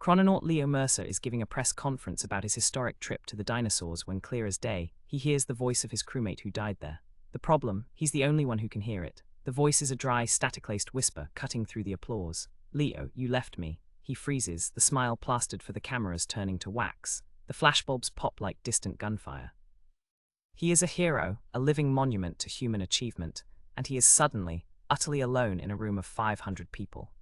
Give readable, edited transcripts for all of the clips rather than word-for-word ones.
Chrononaut Leo Mercer is giving a press conference about his historic trip to the dinosaurs when, clear as day, he hears the voice of his crewmate who died there. The problem, he's the only one who can hear it. The voice is a dry, static-laced whisper cutting through the applause. "Leo, you left me." He freezes, the smile plastered for the cameras turning to wax. The flashbulbs pop like distant gunfire. He is a hero, a living monument to human achievement, and he is suddenly, utterly alone in a room of 500 people.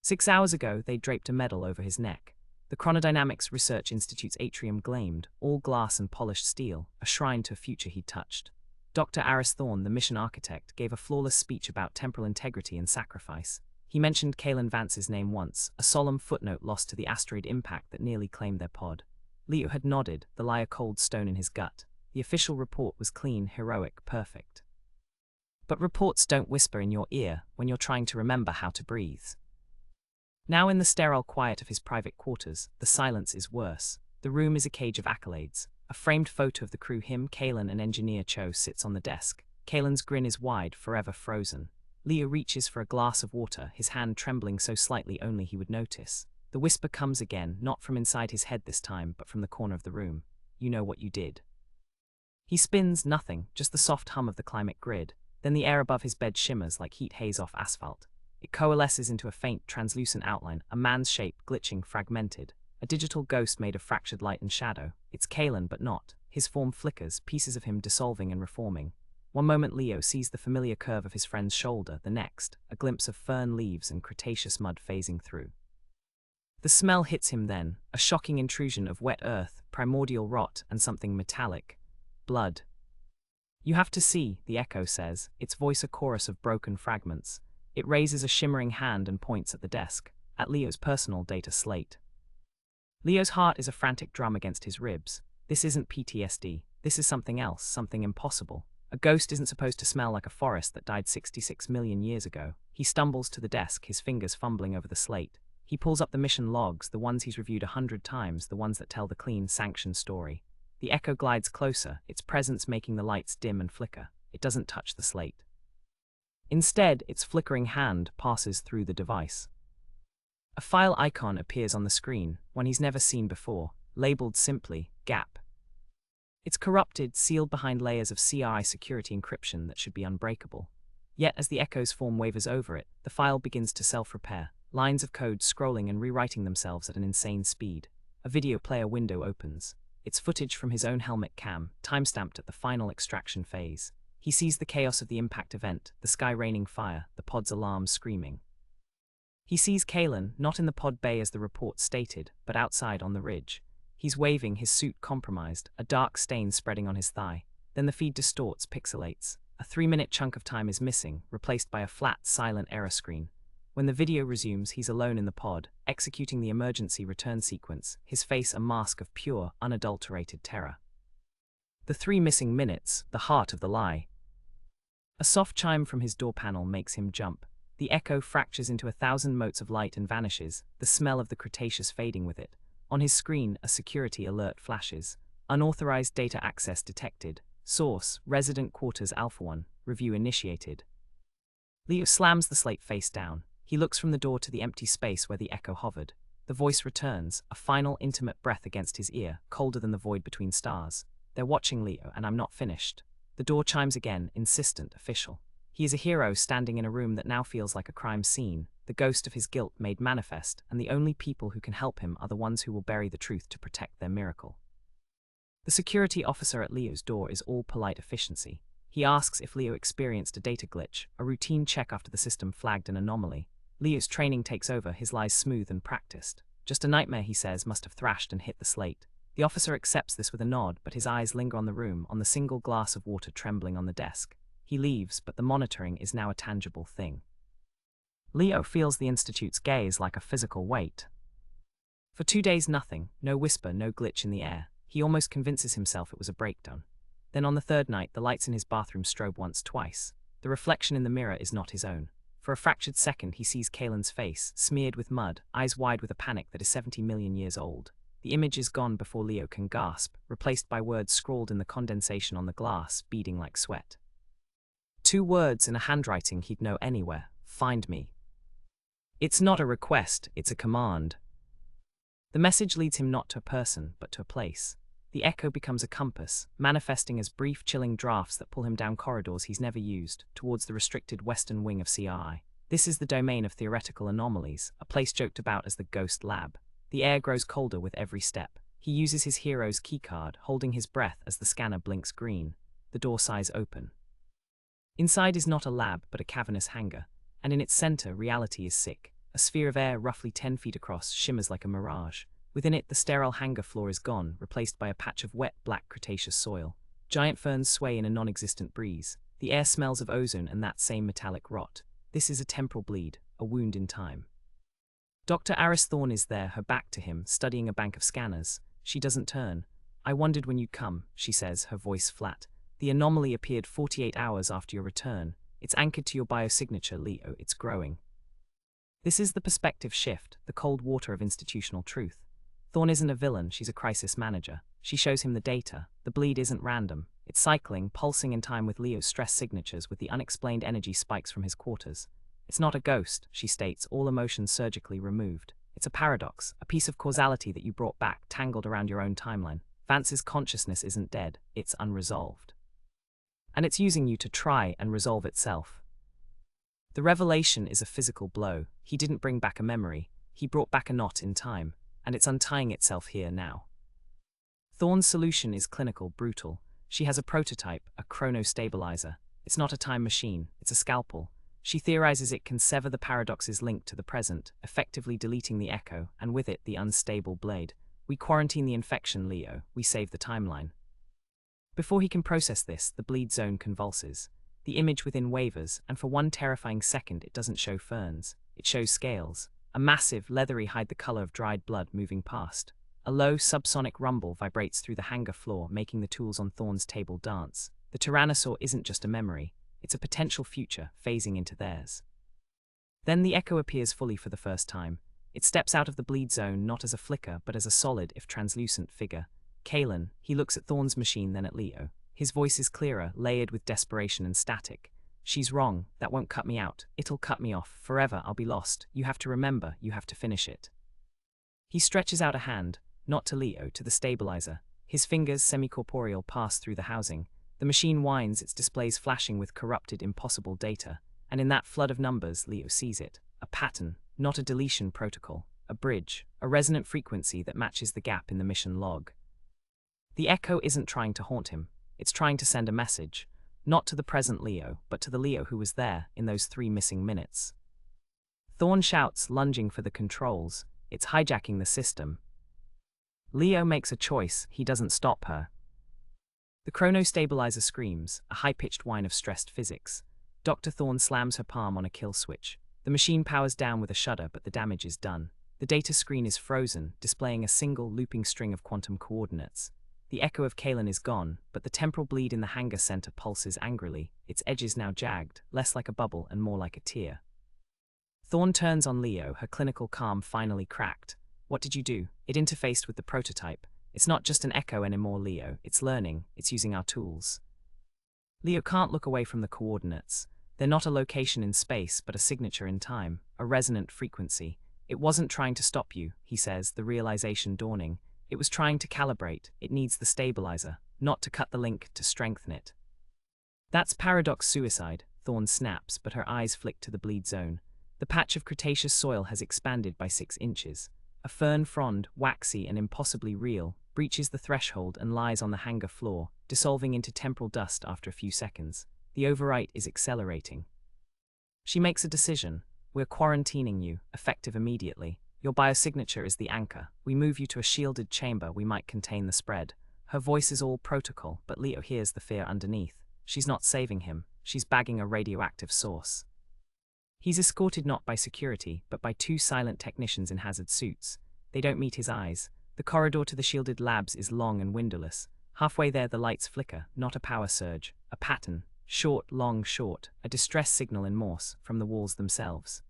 6 hours ago, they draped a medal over his neck. The Chronodynamics Research Institute's atrium gleamed, all glass and polished steel, a shrine to a future he'd touched. Dr. Aris Thorne, the mission architect, gave a flawless speech about temporal integrity and sacrifice. He mentioned Kalen Vance's name once, a solemn footnote lost to the asteroid impact that nearly claimed their pod. Leo had nodded, the lie a cold stone in his gut. The official report was clean, heroic, perfect. But reports don't whisper in your ear when you're trying to remember how to breathe. Now in the sterile quiet of his private quarters, the silence is worse. The room is a cage of accolades. A framed photo of the crew, him, Kalen, and engineer Cho, sits on the desk. Kalen's grin is wide, forever frozen. Leo reaches for a glass of water, his hand trembling so slightly only he would notice. The whisper comes again, not from inside his head this time, but from the corner of the room. "You know what you did." He spins, nothing, just the soft hum of the climate grid. Then the air above his bed shimmers like heat haze off asphalt. It coalesces into a faint, translucent outline, a man's shape, glitching, fragmented. A digital ghost made of fractured light and shadow. It's Kalen, but not. His form flickers, pieces of him dissolving and reforming. One moment Leo sees the familiar curve of his friend's shoulder, the next, a glimpse of fern leaves and cretaceous mud phasing through. The smell hits him then, a shocking intrusion of wet earth, primordial rot, and something metallic. Blood. "You have to see," the echo says, its voice a chorus of broken fragments. It raises a shimmering hand and points at the desk, at Leo's personal data slate. Leo's heart is a frantic drum against his ribs. This isn't PTSD. This is something else, something impossible. A ghost isn't supposed to smell like a forest that died 66 million years ago. He stumbles to the desk, his fingers fumbling over the slate. He pulls up the mission logs, the ones he's reviewed 100 times, the ones that tell the clean, sanctioned story. The echo glides closer, its presence making the lights dim and flicker. It doesn't touch the slate. Instead, its flickering hand passes through the device. A file icon appears on the screen, one he's never seen before, labeled simply, GAP. It's corrupted, sealed behind layers of CI security encryption that should be unbreakable. Yet as the echo's form wavers over it, the file begins to self-repair, lines of code scrolling and rewriting themselves at an insane speed. A video player window opens. It's footage from his own helmet cam, timestamped at the final extraction phase. He sees the chaos of the impact event, the sky raining fire, the pod's alarms screaming. He sees Kalen, not in the pod bay as the report stated, but outside on the ridge. He's waving, his suit compromised, a dark stain spreading on his thigh. Then the feed distorts, pixelates. A 3-minute chunk of time is missing, replaced by a flat, silent error screen. When the video resumes, he's alone in the pod, executing the emergency return sequence, his face a mask of pure, unadulterated terror. The 3 missing minutes, the heart of the lie. A soft chime from his door panel makes him jump. The echo fractures into 1,000 motes of light and vanishes, the smell of the Cretaceous fading with it. On his screen, a security alert flashes. Unauthorized data access detected. Source, Resident Quarters Alpha 1, review initiated. Leo slams the slate face down. He looks from the door to the empty space where the echo hovered. The voice returns, a final intimate breath against his ear, colder than the void between stars. "They're watching, Leo, and I'm not finished." The door chimes again, insistent, official. He is a hero standing in a room that now feels like a crime scene, the ghost of his guilt made manifest, and the only people who can help him are the ones who will bury the truth to protect their miracle. The security officer at Leo's door is all polite efficiency. He asks if Leo experienced a data glitch, a routine check after the system flagged an anomaly. Leo's training takes over, his lies smooth and practiced. Just a nightmare, he says, must have thrashed and hit the slate. The officer accepts this with a nod, but his eyes linger on the room, on the single glass of water trembling on the desk. He leaves, but the monitoring is now a tangible thing. Leo feels the Institute's gaze like a physical weight. For 2 days nothing, no whisper, no glitch in the air. He almost convinces himself it was a breakdown. Then on the 3rd night, the lights in his bathroom strobe once, twice. The reflection in the mirror is not his own. For a fractured second, he sees Kalen's face, smeared with mud, eyes wide with a panic that is 70 million years old. The image is gone before Leo can gasp, replaced by words scrawled in the condensation on the glass, beading like sweat. 2 words in a handwriting he'd know anywhere: "Find me." It's not a request, it's a command. The message leads him not to a person, but to a place. The echo becomes a compass, manifesting as brief, chilling drafts that pull him down corridors he's never used, towards the restricted western wing of CRI. This is the domain of theoretical anomalies, a place joked about as the Ghost Lab. The air grows colder with every step. He uses his hero's keycard, holding his breath as the scanner blinks green. The door sighs open. Inside is not a lab, but a cavernous hangar, and in its center, reality is sick. A sphere of air roughly 10 feet across shimmers like a mirage. Within it, the sterile hangar floor is gone, replaced by a patch of wet, black Cretaceous soil. Giant ferns sway in a non-existent breeze. The air smells of ozone and that same metallic rot. This is a temporal bleed, a wound in time. Dr. Aris Thorne is there, her back to him, studying a bank of scanners. She doesn't turn. "I wondered when you'd come," she says, her voice flat. "The anomaly appeared 48 hours after your return. It's anchored to your biosignature, Leo. It's growing." This is the perspective shift, the cold water of institutional truth. Thorne isn't a villain, she's a crisis manager. She shows him the data. The bleed isn't random. It's cycling, pulsing in time with Leo's stress signatures, with the unexplained energy spikes from his quarters. "It's not a ghost," she states, all emotions surgically removed. "It's a paradox, a piece of causality that you brought back, tangled around your own timeline. Vance's consciousness isn't dead, it's unresolved. And it's using you to try and resolve itself." The revelation is a physical blow. He didn't bring back a memory. He brought back a knot in time, and it's untying itself here now. Thorne's solution is clinical, brutal. She has a prototype, a chronostabilizer. It's not a time machine, it's a scalpel. She theorizes it can sever the paradox's link to the present, effectively deleting the echo, and with it the unstable blade. "We quarantine the infection, Leo. We save the timeline." Before he can process this, the bleed zone convulses. The image within wavers, and for one terrifying second it doesn't show ferns. It shows scales. A massive, leathery hide the color of dried blood moving past. A low, subsonic rumble vibrates through the hangar floor, making the tools on Thorne's table dance. The Tyrannosaur isn't just a memory. It's a potential future, phasing into theirs. Then the echo appears fully for the first time. It steps out of the bleed zone not as a flicker, but as a solid, if translucent, figure. Kalen, he looks at Thorne's machine, then at Leo. His voice is clearer, layered with desperation and static. "She's wrong. That won't cut me out. It'll cut me off. Forever, I'll be lost. You have to remember. You have to finish it." He stretches out a hand, not to Leo, to the stabilizer. His fingers, semi-corporeal, pass through the housing. The machine whines, its displays flashing with corrupted, impossible data. And in that flood of numbers, Leo sees it. A pattern, not a deletion protocol. A bridge, a resonant frequency that matches the gap in the mission log. The echo isn't trying to haunt him. It's trying to send a message. Not to the present Leo, but to the Leo who was there in those 3 missing minutes. Thorne shouts, lunging for the controls. It's hijacking the system. Leo makes a choice. He doesn't stop her. The chronostabilizer screams, a high-pitched whine of stressed physics. Dr. Thorne slams her palm on a kill switch. The machine powers down with a shudder, but the damage is done. The data screen is frozen, displaying a single, looping string of quantum coordinates. The echo of Kalen is gone, but the temporal bleed in the hangar center pulses angrily, its edges now jagged, less like a bubble and more like a tear. Thorne turns on Leo, her clinical calm finally cracked. "What did you do?" "It interfaced with the prototype. It's not just an echo anymore, Leo. It's learning. It's using our tools." Leo can't look away from the coordinates. They're not a location in space, but a signature in time, a resonant frequency. "It wasn't trying to stop you," he says, the realization dawning. "It was trying to calibrate. It needs the stabilizer, not to cut the link, to strengthen it." "That's paradox suicide," Thorne snaps, but her eyes flick to the bleed zone. The patch of Cretaceous soil has expanded by 6 inches. A fern frond, waxy and impossibly real, breaches the threshold and lies on the hangar floor, dissolving into temporal dust after a few seconds. The overwrite is accelerating. She makes a decision. "We're quarantining you, effective immediately. Your biosignature is the anchor. We move you to a shielded chamber we might contain the spread." Her voice is all protocol, but Leo hears the fear underneath. She's not saving him. She's bagging a radioactive source. He's escorted not by security, but by 2 silent technicians in hazard suits. They don't meet his eyes. The corridor to the shielded labs is long and windowless. Halfway there the lights flicker, not a power surge. A pattern. Short, long, short. A distress signal in Morse, from the walls themselves.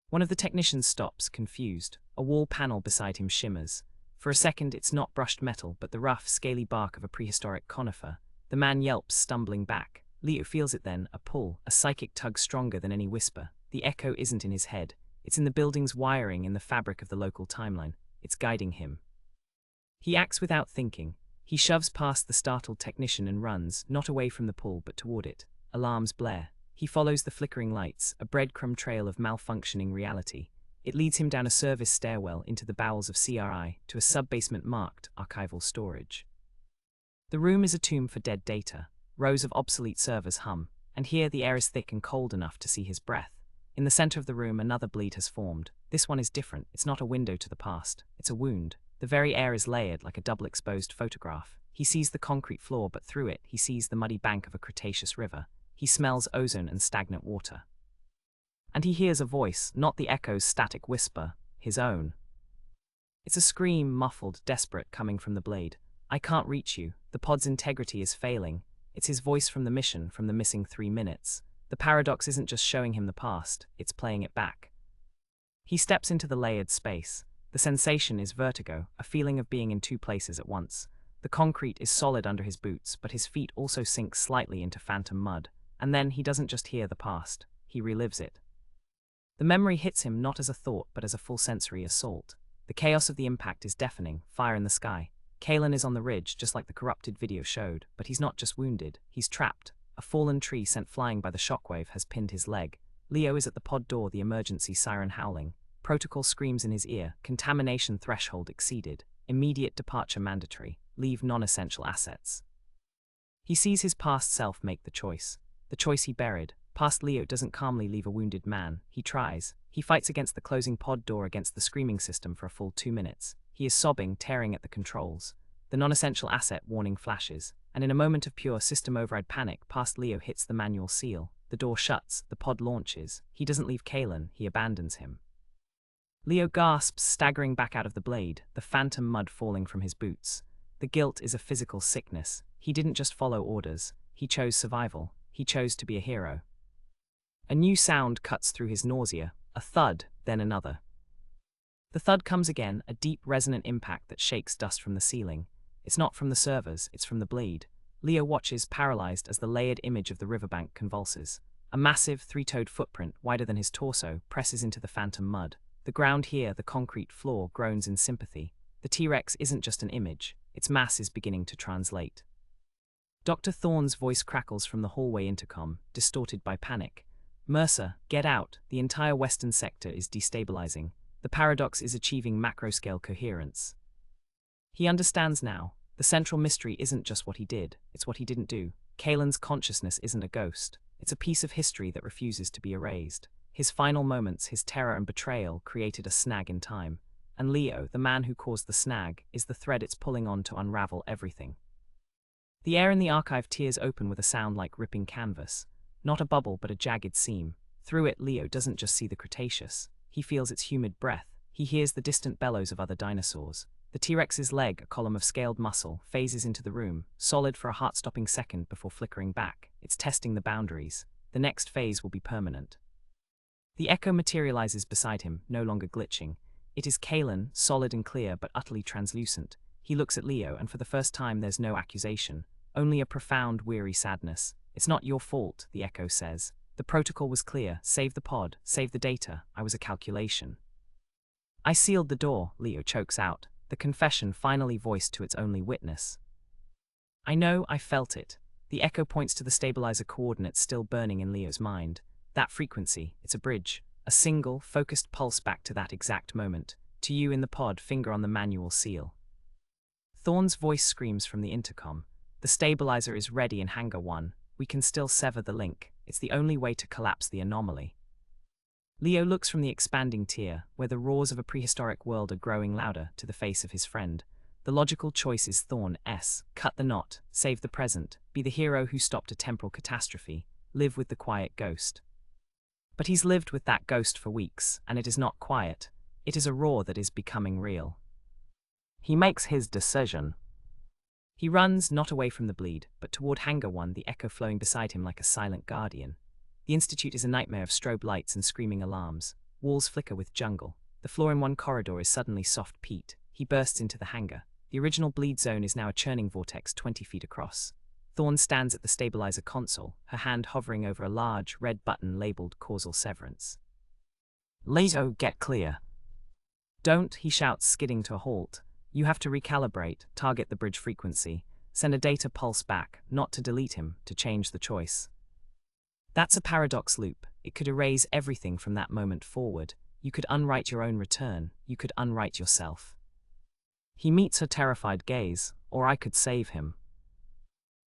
One of the technicians stops, confused. A wall panel beside him shimmers. For a second it's not brushed metal, but the rough, scaly bark of a prehistoric conifer. The man yelps, stumbling back. Leo feels it then, a pull, a psychic tug stronger than any whisper. The echo isn't in his head. It's in the building's wiring, in the fabric of the local timeline. it's guiding him. He acts without thinking. He shoves past the startled technician and runs, not away from the pool but toward it. Alarms blare. He follows the flickering lights, a breadcrumb trail of malfunctioning reality. It leads him down a service stairwell into the bowels of CRI to a sub-basement marked archival storage. The room is a tomb for dead data. Rows of obsolete servers hum, and here the air is thick and cold enough to see his breath. In the center of the room, another bleed has formed. This one is different. It's not a window to the past. It's a wound. The very air is layered like a double-exposed photograph. He sees the concrete floor, but through it, he sees the muddy bank of a Cretaceous river. He smells ozone and stagnant water. And he hears a voice, not the echo's static whisper, his own. It's a scream, muffled, desperate, coming from the blade. I can't reach you. The pod's integrity is failing. It's his voice from the mission, from the missing 3 minutes. The paradox isn't just showing him the past, it's playing it back. He steps into the layered space. The sensation is vertigo, a feeling of being in 2 places at once. The concrete is solid under his boots, but his feet also sink slightly into phantom mud. And then he doesn't just hear the past, he relives it. The memory hits him not as a thought, but as a full sensory assault. The chaos of the impact is deafening, fire in the sky. Kalen is on the ridge, just like the corrupted video showed, but he's not just wounded, he's trapped. A fallen tree sent flying by the shockwave has pinned his leg. Leo is at the pod door, the emergency siren howling. Protocol screams in his ear, contamination threshold exceeded. Immediate departure mandatory, leave non-essential assets. He sees his past self make the choice he buried. Past Leo doesn't calmly leave a wounded man, he tries. He fights against the closing pod door, against the screaming system for a full 2 minutes. He is sobbing, tearing at the controls. The non-essential asset warning flashes, and in a moment of pure system override panic, past Leo hits the manual seal. The door shuts, the pod launches. He doesn't leave Kalen, he abandons him. Leo gasps, staggering back out of the blade, the phantom mud falling from his boots. The guilt is a physical sickness. He didn't just follow orders, he chose survival. He chose to be a hero. A new sound cuts through his nausea, a thud, then another. The thud comes again, a deep, resonant impact that shakes dust from the ceiling. It's not from the servers, it's from the blade. Leo watches, paralyzed, as the layered image of the riverbank convulses. A massive, 3-toed footprint, wider than his torso, presses into the phantom mud. The ground here, the concrete floor, groans in sympathy. The T-Rex isn't just an image, its mass is beginning to translate. Dr. Thorne's voice crackles from the hallway intercom, distorted by panic. Mercer, get out, the entire western sector is destabilizing. The paradox is achieving macro-scale coherence. He understands now. The central mystery isn't just what he did, it's what he didn't do. Kalen's consciousness isn't a ghost. It's a piece of history that refuses to be erased. His final moments, his terror and betrayal, created a snag in time. And Leo, the man who caused the snag, is the thread it's pulling on to unravel everything. The air in the archive tears open with a sound like ripping canvas. Not a bubble, but a jagged seam. Through it, Leo doesn't just see the Cretaceous. He feels its humid breath. He hears the distant bellows of other dinosaurs. The T-Rex's leg, a column of scaled muscle, phases into the room, solid for a heart-stopping second before flickering back. It's testing the boundaries. The next phase will be permanent. The echo materializes beside him, no longer glitching. It is Kalen, solid and clear, but utterly translucent. He looks at Leo, and for the first time there's no accusation. Only a profound, weary sadness. It's not your fault, the echo says. The protocol was clear. Save the pod, save the data. I was a calculation. I sealed the door, Leo chokes out, the confession finally voiced to its only witness. I know, I felt it. The echo points to the stabilizer coordinates still burning in Leo's mind. That frequency, it's a bridge. A single, focused pulse back to that exact moment. To you in the pod, finger on the manual seal. Thorne's voice screams from the intercom. The stabilizer is ready in Hangar 1. We can still sever the link. It's the only way to collapse the anomaly. Leo looks from the expanding tier, where the roars of a prehistoric world are growing louder, to the face of his friend. The logical choice is Thorne S. Cut the knot, save the present, be the hero who stopped a temporal catastrophe, live with the quiet ghost. But he's lived with that ghost for weeks, and it is not quiet. It is a roar that is becoming real. He makes his decision. He runs, not away from the bleed, but toward Hangar 1, the echo flowing beside him like a silent guardian. The Institute is a nightmare of strobe lights and screaming alarms. Walls flicker with jungle. The floor in one corridor is suddenly soft peat. He bursts into the hangar. The original bleed zone is now a churning vortex 20 feet across. Thorne stands at the stabilizer console, her hand hovering over a large, red button labeled Causal Severance. Leo, get clear. Don't, he shouts, skidding to a halt. You have to recalibrate, target the bridge frequency, send a data pulse back, not to delete him, to change the choice. That's a paradox loop. It could erase everything from that moment forward. You could unwrite your own return. You could unwrite yourself. He meets her terrified gaze, or I could save him.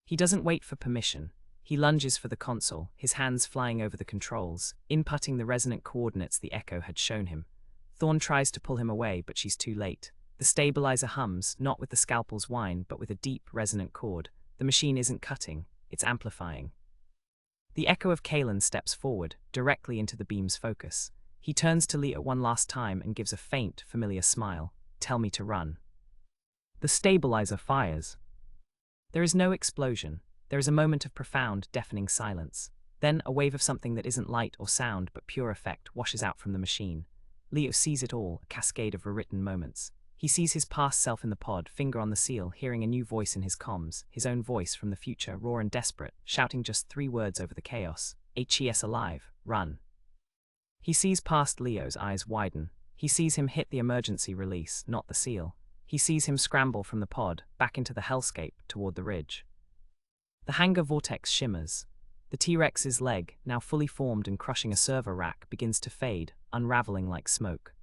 He doesn't wait for permission. He lunges for the console, his hands flying over the controls, inputting the resonant coordinates the echo had shown him. Thorn tries to pull him away, but she's too late. The stabilizer hums, not with the scalpel's whine, but with a deep, resonant chord. The machine isn't cutting, it's amplifying. The echo of Kalen steps forward, directly into the beam's focus. He turns to Leo one last time and gives a faint, familiar smile. Tell me to run. The stabilizer fires. There is no explosion. There is a moment of profound, deafening silence. Then a wave of something that isn't light or sound but pure effect washes out from the machine. Leo sees it all, a cascade of rewritten moments. He sees his past self in the pod, finger on the seal, hearing a new voice in his comms, his own voice from the future, raw and desperate, shouting just 3 words over the chaos. HES alive, run. He sees past Leo's eyes widen. He sees him hit the emergency release, not the seal. He sees him scramble from the pod, back into the hellscape, toward the ridge. The hangar vortex shimmers. The T-Rex's leg, now fully formed and crushing a server rack, begins to fade, unraveling like smoke.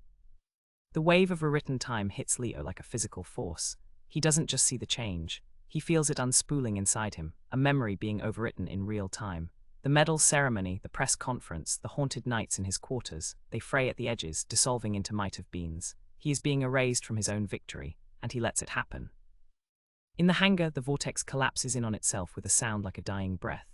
The wave of rewritten time hits Leo like a physical force. He doesn't just see the change. He feels it unspooling inside him, a memory being overwritten in real time. The medal ceremony, the press conference, the haunted nights in his quarters, they fray at the edges, dissolving into might have beens. He is being erased from his own victory, and he lets it happen. In the hangar, the vortex collapses in on itself with a sound like a dying breath.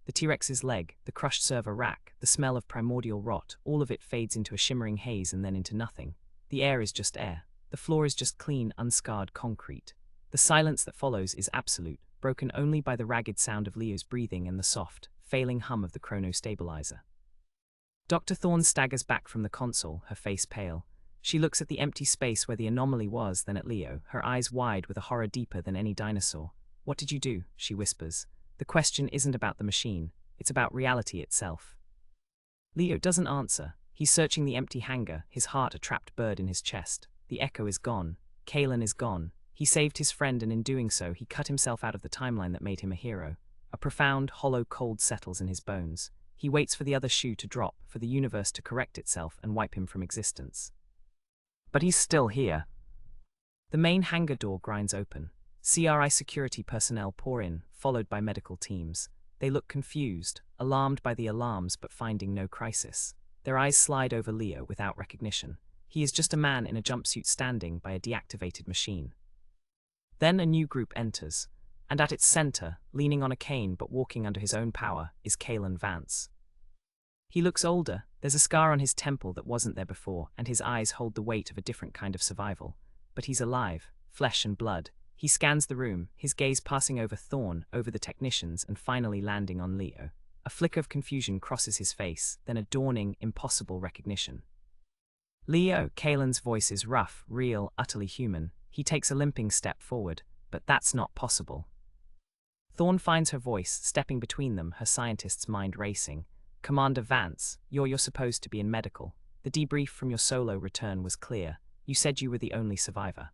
The T-Rex's leg, the crushed server rack, the smell of primordial rot, all of it fades into a shimmering haze and then into nothing. The air is just air. The floor is just clean, unscarred concrete. The silence that follows is absolute, broken only by the ragged sound of Leo's breathing and the soft, failing hum of the chrono stabilizer. Dr. Thorne staggers back from the console, her face pale. She looks at the empty space where the anomaly was, then at Leo, her eyes wide with a horror deeper than any dinosaur. What did you do? She whispers. The question isn't about the machine, it's about reality itself. Leo doesn't answer. He's searching the empty hangar, his heart a trapped bird in his chest. The echo is gone. Kalen is gone. He saved his friend, and in doing so, he cut himself out of the timeline that made him a hero. A profound, hollow cold settles in his bones. He waits for the other shoe to drop, for the universe to correct itself and wipe him from existence. But he's still here. The main hangar door grinds open. CRI security personnel pour in, followed by medical teams. They look confused, alarmed by the alarms but finding no crisis. Their eyes slide over Leo without recognition. He is just a man in a jumpsuit standing by a deactivated machine. Then a new group enters, and at its center, leaning on a cane but walking under his own power, is Kalen Vance. He looks older. There's a scar on his temple that wasn't there before, and his eyes hold the weight of a different kind of survival. But he's alive, flesh and blood. He scans the room, his gaze passing over Thorne, over the technicians, and finally landing on Leo. A flicker of confusion crosses his face, then a dawning, impossible recognition. Leo, Kalen's voice is rough, real, utterly human. He takes a limping step forward, but that's not possible. Thorne finds her voice, stepping between them, her scientist's mind racing. Commander Vance, you're supposed to be in medical. The debrief from your solo return was clear. You said you were the only survivor.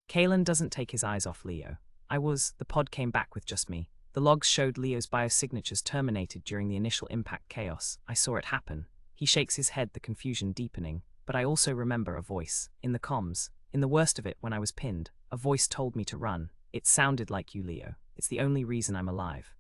Kalen doesn't take his eyes off Leo. The pod came back with just me. The logs showed Leo's biosignatures terminated during the initial impact chaos. I saw it happen. He shakes his head, the confusion deepening. But I also remember a voice. In the comms. In the worst of it, when I was pinned, a voice told me to run. It sounded like you, Leo. It's the only reason I'm alive.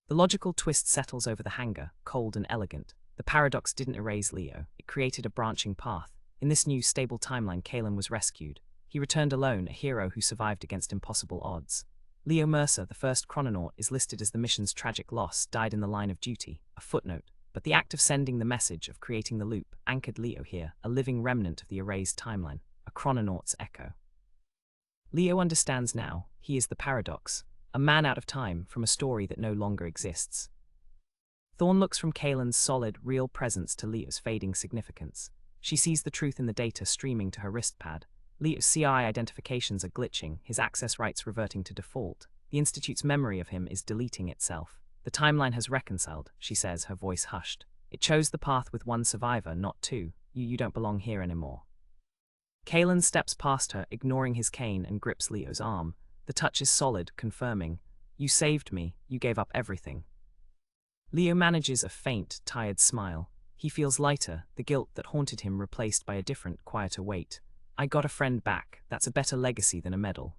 The logical twist settles over the hangar, cold and elegant. The paradox didn't erase Leo. It created a branching path. In this new, stable timeline, Kalen was rescued. He returned alone, a hero who survived against impossible odds. Leo Mercer, the first Chrononaut, is listed as the mission's tragic loss, died in the line of duty, a footnote. But the act of sending the message, of creating the loop, anchored Leo here, a living remnant of the erased timeline, a Chrononaut's echo. Leo understands now. He is the paradox, a man out of time from a story that no longer exists. Thorne looks from Kalen's solid, real presence to Leo's fading significance. She sees the truth in the data streaming to her wristpad. Leo's CI identifications are glitching, his access rights reverting to default. The Institute's memory of him is deleting itself. The timeline has reconciled, she says, her voice hushed. It chose the path with one survivor, not two. You don't belong here anymore. Kalen steps past her, ignoring his cane, and grips Leo's arm. The touch is solid, confirming, "You saved me, you gave up everything." Leo manages a faint, tired smile. He feels lighter, the guilt that haunted him replaced by a different, quieter weight. "I got a friend back, that's a better legacy than a medal."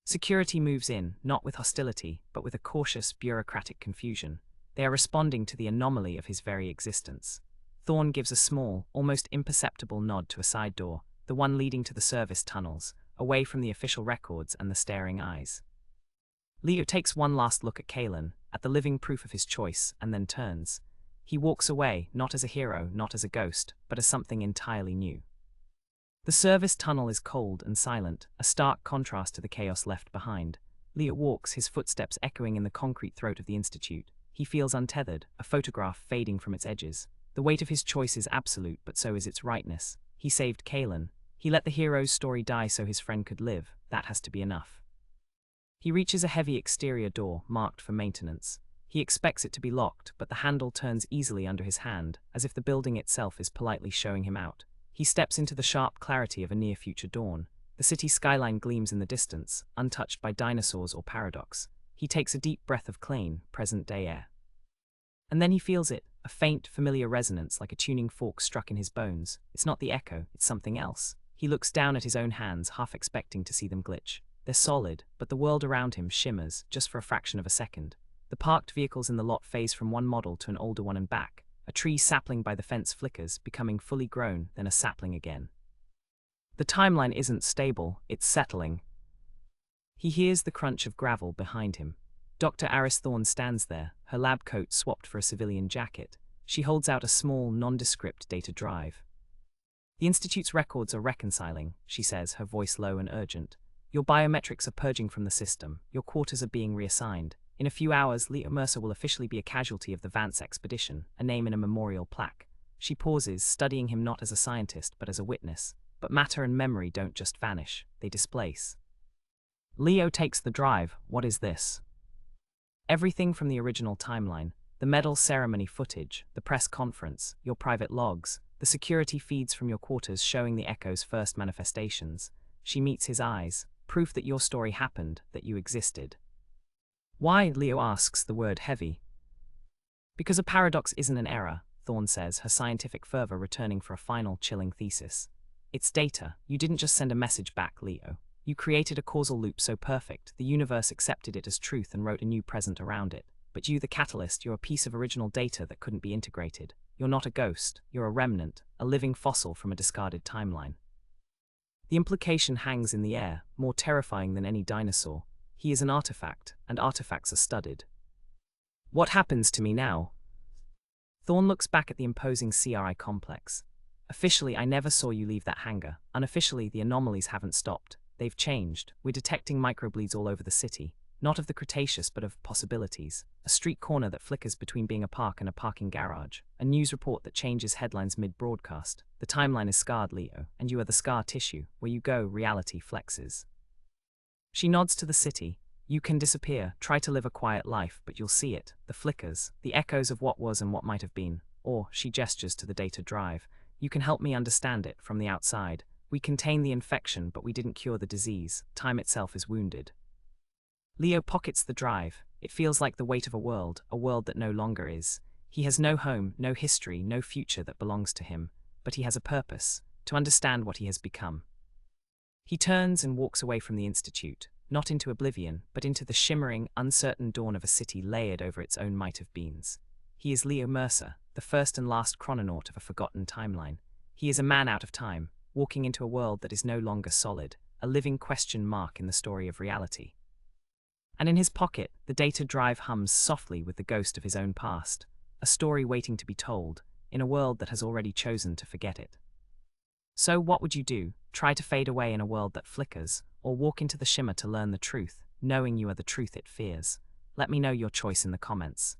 Security moves in, not with hostility, but with a cautious, bureaucratic confusion. They are responding to the anomaly of his very existence. Thorn gives a small, almost imperceptible nod to a side door, the one leading to the service tunnels, away from the official records and the staring eyes. Leo takes one last look at Kalen, at the living proof of his choice, and then turns. He walks away, not as a hero, not as a ghost, but as something entirely new. The service tunnel is cold and silent, a stark contrast to the chaos left behind. Leo walks, his footsteps echoing in the concrete throat of the Institute. He feels untethered, a photograph fading from its edges. The weight of his choice is absolute, but so is its rightness. He saved Kalen. He let the hero's story die so his friend could live. That has to be enough. He reaches a heavy exterior door, marked for maintenance. He expects it to be locked, but the handle turns easily under his hand, as if the building itself is politely showing him out. He steps into the sharp clarity of a near-future dawn. The city skyline gleams in the distance, untouched by dinosaurs or paradox. He takes a deep breath of clean, present-day air. And then he feels it, a faint, familiar resonance like a tuning fork struck in his bones. It's not the echo, it's something else. He looks down at his own hands, half expecting to see them glitch. They're solid, but the world around him shimmers, just for a fraction of a second. The parked vehicles in the lot phase from one model to an older one and back. A tree sapling by the fence flickers, becoming fully grown, then a sapling again. The timeline isn't stable, it's settling. He hears the crunch of gravel behind him. Dr. Aris Thorne stands there, her lab coat swapped for a civilian jacket. She holds out a small, nondescript data drive. "The Institute's records are reconciling," she says, her voice low and urgent. "Your biometrics are purging from the system. Your quarters are being reassigned. In a few hours, Leo Mercer will officially be a casualty of the Vance expedition, a name in a memorial plaque." She pauses, studying him not as a scientist, but as a witness. But matter and memory don't just vanish, they displace. Leo takes the drive. What is this? Everything from the original timeline. The medal ceremony footage, the press conference, your private logs, the security feeds from your quarters showing the Echo's first manifestations. She meets his eyes. Proof that your story happened, that you existed. "Why?" Leo asks, the word heavy. "Because a paradox isn't an error," Thorne says, her scientific fervor returning for a final chilling thesis. "It's data. You didn't just send a message back, Leo. You created a causal loop so perfect, the universe accepted it as truth and wrote a new present around it. But you, the catalyst, you're a piece of original data that couldn't be integrated. You're not a ghost, you're a remnant, a living fossil from a discarded timeline." The implication hangs in the air, more terrifying than any dinosaur. He is an artifact, and artifacts are studied. "What happens to me now?" Thorne looks back at the imposing CRI complex. "Officially, I never saw you leave that hangar. Unofficially, the anomalies haven't stopped. They've changed. We're detecting microbleeds all over the city. Not of the Cretaceous, but of possibilities. A street corner that flickers between being a park and a parking garage. A news report that changes headlines mid-broadcast. The timeline is scarred, Leo, and you are the scar tissue. Where you go, reality flexes." She nods to the city. "You can disappear, try to live a quiet life, but you'll see it. The flickers, the echoes of what was and what might have been. Or," she gestures to the data drive, "you can help me understand it from the outside. We contain the infection, but we didn't cure the disease. Time itself is wounded." Leo pockets the drive. It feels like the weight of a world that no longer is. He has no home, no history, no future that belongs to him. But he has a purpose, to understand what he has become. He turns and walks away from the Institute, not into oblivion, but into the shimmering, uncertain dawn of a city layered over its own might-have-beens. He is Leo Mercer, the first and last chrononaut of a forgotten timeline. He is a man out of time, walking into a world that is no longer solid, a living question mark in the story of reality. And in his pocket, the data drive hums softly with the ghost of his own past, a story waiting to be told, in a world that has already chosen to forget it. So what would you do? Try to fade away in a world that flickers, or walk into the shimmer to learn the truth, knowing you are the truth it fears? Let me know your choice in the comments.